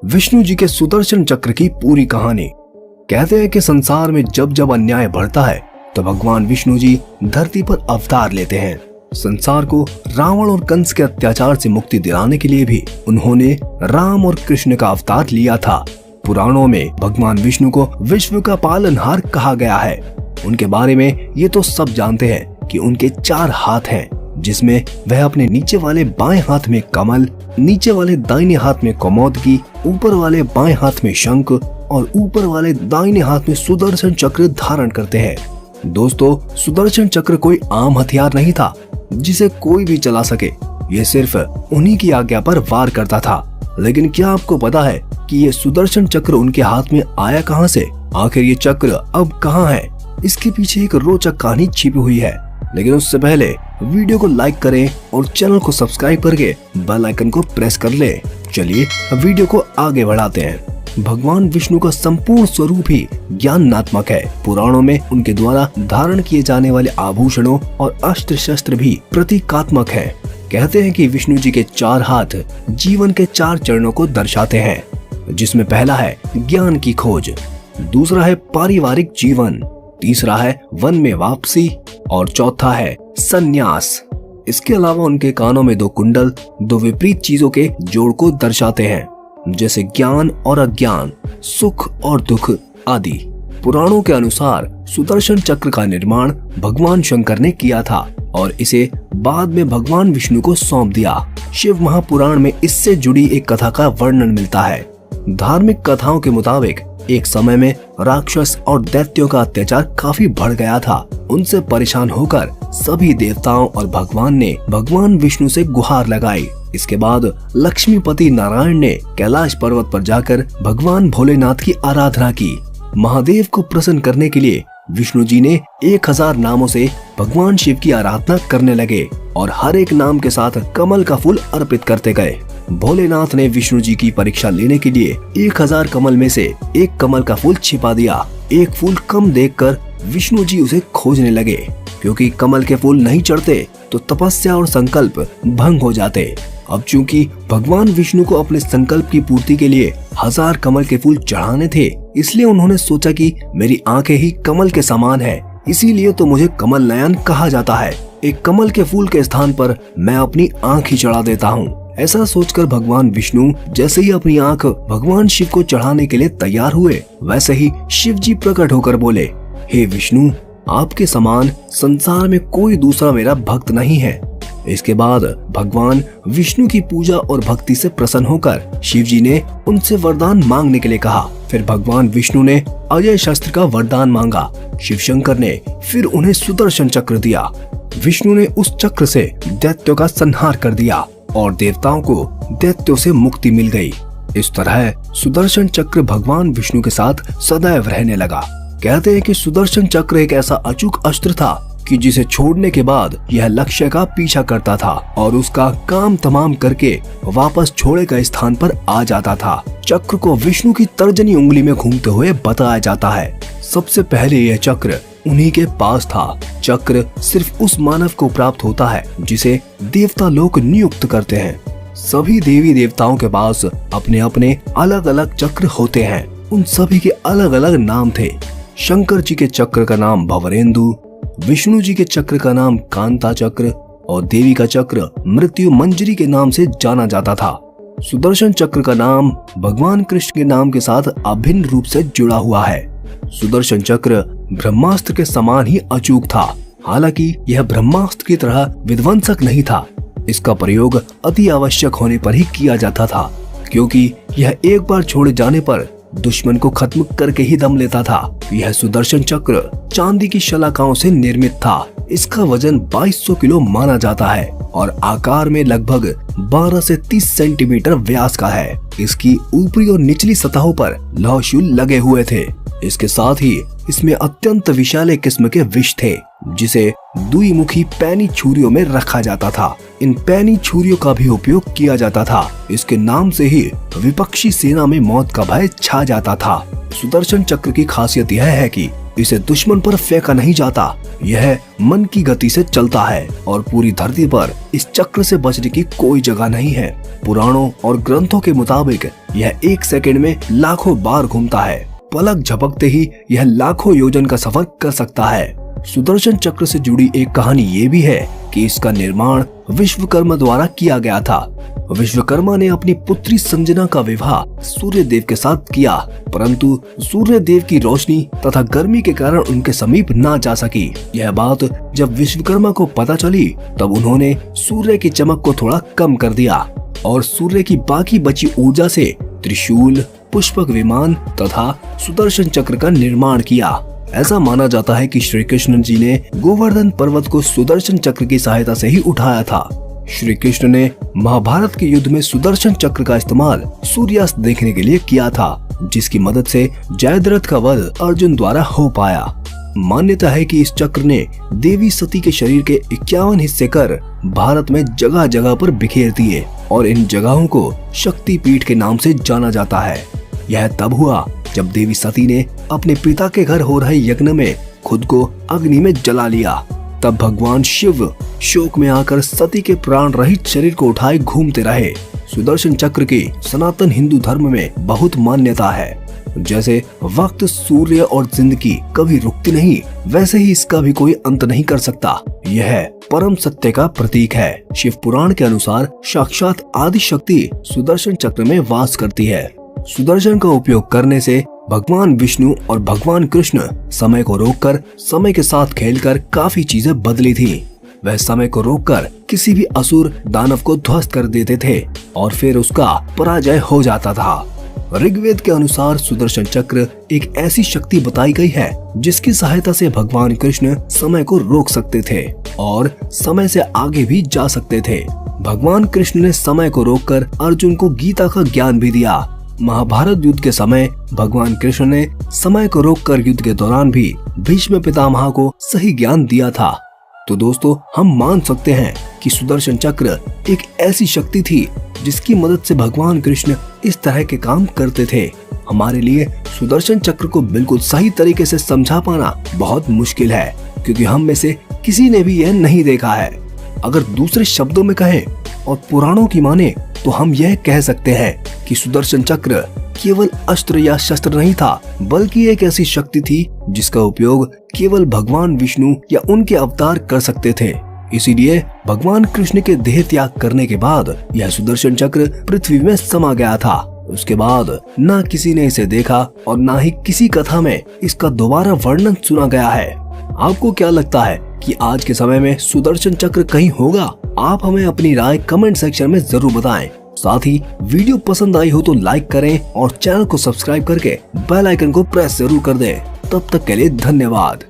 विष्णु जी के सुदर्शन चक्र की पूरी कहानी। कहते हैं कि संसार में जब जब अन्याय बढ़ता है तो भगवान विष्णु जी धरती पर अवतार लेते हैं। संसार को रावण और कंस के अत्याचार से मुक्ति दिलाने के लिए भी उन्होंने राम और कृष्ण का अवतार लिया था। पुराणों में भगवान विष्णु को विश्व का पालनहार कहा गया है। उनके बारे में ये तो सब जानते हैं कि उनके 4 हाथ हैं, जिसमें वह अपने नीचे वाले बाएं हाथ में कमल, नीचे वाले दाहिने हाथ में कौमोदकी, ऊपर वाले बाएं हाथ में शंख और ऊपर वाले दाहिने हाथ में सुदर्शन चक्र धारण करते हैं। दोस्तों, सुदर्शन चक्र कोई आम हथियार नहीं था जिसे कोई भी चला सके। ये सिर्फ उन्हीं की आज्ञा पर वार करता था। लेकिन क्या आपको पता है कि ये सुदर्शन चक्र उनके हाथ में आया कहां से? आखिर ये चक्र अब कहां है? इसके पीछे एक रोचक कहानी छिपी हुई है। लेकिन उससे पहले वीडियो को लाइक करें और चैनल को सब्सक्राइब करके बेल आइकन को प्रेस कर ले। चलिए वीडियो को आगे बढ़ाते हैं। भगवान विष्णु का संपूर्ण स्वरूप ही ज्ञानात्मक है। पुराणों में उनके द्वारा धारण किए जाने वाले आभूषणों और अस्त्र शस्त्र भी प्रतीकात्मक है। कहते हैं कि विष्णु जी के 4 हाथ जीवन के 4 चरणों को दर्शाते हैं, जिसमें पहला है ज्ञान की खोज, दूसरा है पारिवारिक जीवन, तीसरा है वन में वापसी और चौथा है संन्यास। इसके अलावा उनके कानों में 2 कुंडल 2 विपरीत चीजों के जोड़ को दर्शाते हैं, जैसे ज्ञान और अज्ञान, सुख और दुख आदि। पुराणों के अनुसार सुदर्शन चक्र का निर्माण भगवान शंकर ने किया था और इसे बाद में भगवान विष्णु को सौंप दिया। शिव महापुराण में इससे जुड़ी एक कथा का वर्णन मिलता है। धार्मिक कथाओं के मुताबिक एक समय में राक्षस और दैत्यों का अत्याचार काफी बढ़ गया था। उनसे परेशान होकर सभी देवताओं और भगवान ने भगवान विष्णु से गुहार लगाई। इसके बाद लक्ष्मीपति नारायण ने कैलाश पर्वत पर जाकर भगवान भोलेनाथ की आराधना की। महादेव को प्रसन्न करने के लिए विष्णु जी ने 1000 नामों से भगवान शिव की आराधना करने लगे और हर एक नाम के साथ कमल का फूल अर्पित करते गए। भोलेनाथ ने विष्णु जी की परीक्षा लेने के लिए 1000 कमल में से एक कमल का फूल छिपा दिया। एक फूल कम देखकर विष्णु जी उसे खोजने लगे, क्योंकि कमल के फूल नहीं चढ़ते तो तपस्या और संकल्प भंग हो जाते। अब चूंकि भगवान विष्णु को अपने संकल्प की पूर्ति के लिए 1000 कमल के फूल चढ़ाने थे, इसलिए उन्होंने सोचा कि मेरी आंखें ही कमल के समान है, इसीलिए तो मुझे कमल नयन कहा जाता है। एक कमल के फूल के स्थान पर मैं अपनी आंख ही चढ़ा देता हूँ। ऐसा सोचकर भगवान विष्णु जैसे ही अपनी आंख भगवान शिव को चढ़ाने के लिए तैयार हुए, वैसे ही शिव जी प्रकट होकर बोले, हे विष्णु, आपके समान संसार में कोई दूसरा मेरा भक्त नहीं है। इसके बाद भगवान विष्णु की पूजा और भक्ति से प्रसन्न होकर शिव जी ने उनसे वरदान मांगने के लिए कहा। फिर भगवान विष्णु ने अजय शस्त्र का वरदान मांगा। शिव शंकर ने फिर उन्हें सुदर्शन चक्र दिया। विष्णु ने उस चक्र से दैत्यों का संहार कर दिया और देवताओं को दैत्यों से मुक्ति मिल गई। इस तरह सुदर्शन चक्र भगवान विष्णु के साथ सदैव रहने लगा। कहते हैं कि सुदर्शन चक्र एक ऐसा अचूक अस्त्र था कि जिसे छोड़ने के बाद यह लक्ष्य का पीछा करता था और उसका काम तमाम करके वापस छोड़े गए स्थान पर आ जाता था। चक्र को विष्णु की तर्जनी उंगली में घूमते हुए बताया जाता है। सबसे पहले यह चक्र उन्हीं के पास था। चक्र सिर्फ उस मानव को प्राप्त होता है जिसे देवता लोग नियुक्त करते हैं। सभी देवी देवताओं के पास अपने अपने अलग अलग चक्र होते हैं। उन सभी के अलग अलग नाम थे। शंकर जी के चक्र का नाम भवरेंदु, विष्णु जी के चक्र का नाम कांता चक्र और देवी का चक्र मृत्यु मंजरी के नाम से जाना जाता था। सुदर्शन चक्र का नाम भगवान कृष्ण के नाम के साथ अभिन्न रूप से जुड़ा हुआ है। सुदर्शन चक्र ब्रह्मास्त्र के समान ही अचूक था। हालांकि यह ब्रह्मास्त्र की तरह विध्वंसक नहीं था। इसका प्रयोग अति आवश्यक होने पर ही किया जाता था, क्योंकि यह एक बार छोड़े जाने पर दुश्मन को खत्म करके ही दम लेता था। यह सुदर्शन चक्र चांदी की शलाकाओं से निर्मित था। इसका वजन 2200 किलो माना जाता है और आकार में लगभग 12 से 30 सेंटीमीटर व्यास का है। इसकी ऊपरी और निचली सतहों पर लौह शूल लगे हुए थे। इसके साथ ही इसमें अत्यंत विशाल किस्म के विष थे, जिसे द्विमुखी पैनी छुरियों में रखा जाता था। इन पैनी छुरियों का भी उपयोग किया जाता था। इसके नाम से ही विपक्षी सेना में मौत का भय छा जाता था। सुदर्शन चक्र की खासियत यह है कि इसे दुश्मन पर फेंका नहीं जाता, यह मन की गति से चलता है और पूरी धरती पर इस चक्र से बचने की कोई जगह नहीं है। पुराणों और ग्रंथों के मुताबिक यह 1 सेकंड में लाखों बार घूमता है। पलक झपकते ही यह लाखों योजन का सफर कर सकता है। सुदर्शन चक्र से जुड़ी एक कहानी ये भी है कि इसका निर्माण विश्वकर्मा द्वारा किया गया था। विश्वकर्मा ने अपनी पुत्री संजना का विवाह सूर्य देव के साथ किया, परंतु सूर्य देव की रोशनी तथा गर्मी के कारण उनके समीप ना जा सकी। यह बात जब विश्वकर्मा को पता चली तब उन्होंने सूर्य की चमक को थोड़ा कम कर दिया और सूर्य की बाकी बची ऊर्जा से त्रिशूल, पुष्पक विमान तथा सुदर्शन चक्र का निर्माण किया। ऐसा माना जाता है कि श्री कृष्ण जी ने गोवर्धन पर्वत को सुदर्शन चक्र की सहायता से ही उठाया था। श्री कृष्ण ने महाभारत के युद्ध में सुदर्शन चक्र का इस्तेमाल सूर्यास्त देखने के लिए किया था, जिसकी मदद से जयद्रथ का वध अर्जुन द्वारा हो पाया। मान्यता है कि इस चक्र ने देवी सती के शरीर के 51 हिस्से कर भारत में जगह जगह पर बिखेर दिए और इन जगहों को शक्ति पीठ के नाम से जाना जाता है। यह तब हुआ जब देवी सती ने अपने पिता के घर हो रहे यज्ञ में खुद को अग्नि में जला लिया। तब भगवान शिव शोक में आकर सती के प्राण रहित शरीर को उठाए घूमते रहे। सुदर्शन चक्र की सनातन हिंदू धर्म में बहुत मान्यता है। जैसे वक्त, सूर्य और जिंदगी कभी रुकती नहीं, वैसे ही इसका भी कोई अंत नहीं कर सकता। यह परम सत्य का प्रतीक है। शिव पुराण के अनुसार साक्षात आदि शक्ति सुदर्शन चक्र में वास करती है। सुदर्शन का उपयोग करने से भगवान विष्णु और भगवान कृष्ण समय को रोककर समय के साथ खेलकर काफी चीजें बदली थी। वह समय को रोककर किसी भी असुर दानव को ध्वस्त कर देते थे और फिर उसका पराजय हो जाता था। ऋग्वेद के अनुसार सुदर्शन चक्र एक ऐसी शक्ति बताई गई है जिसकी सहायता से भगवान कृष्ण समय को रोक सकते थे और समय से आगे भी जा सकते थे। भगवान कृष्ण ने समय को रोककर अर्जुन को गीता का ज्ञान भी दिया। महाभारत युद्ध के समय भगवान कृष्ण ने समय को रोककर युद्ध के दौरान भी भीष्म पितामह को सही ज्ञान दिया था। तो दोस्तों, हम मान सकते हैं कि सुदर्शन चक्र एक ऐसी शक्ति थी जिसकी मदद से भगवान कृष्ण इस तरह के काम करते थे। हमारे लिए सुदर्शन चक्र को बिल्कुल सही तरीके से समझा पाना बहुत मुश्किल है, क्योंकि हम में से किसी ने भी यह नहीं देखा है। अगर दूसरे शब्दों में कहें और पुराणों की माने तो हम यह कह सकते हैं कि सुदर्शन चक्र केवल अस्त्र या शस्त्र नहीं था, बल्कि एक ऐसी शक्ति थी जिसका उपयोग केवल भगवान विष्णु या उनके अवतार कर सकते थे। इसीलिए भगवान कृष्ण के देह त्याग करने के बाद यह सुदर्शन चक्र पृथ्वी में समा गया था। उसके बाद न किसी ने इसे देखा और न ही किसी कथा में इसका दोबारा वर्णन सुना गया है। आपको क्या लगता है कि आज के समय में सुदर्शन चक्र कहीं होगा? आप हमें अपनी राय कमेंट सेक्शन में जरूर बताएं। साथ ही वीडियो पसंद आई हो तो लाइक करें और चैनल को सब्सक्राइब करके बेल आइकन को प्रेस जरूर कर दें। तब तक के लिए धन्यवाद।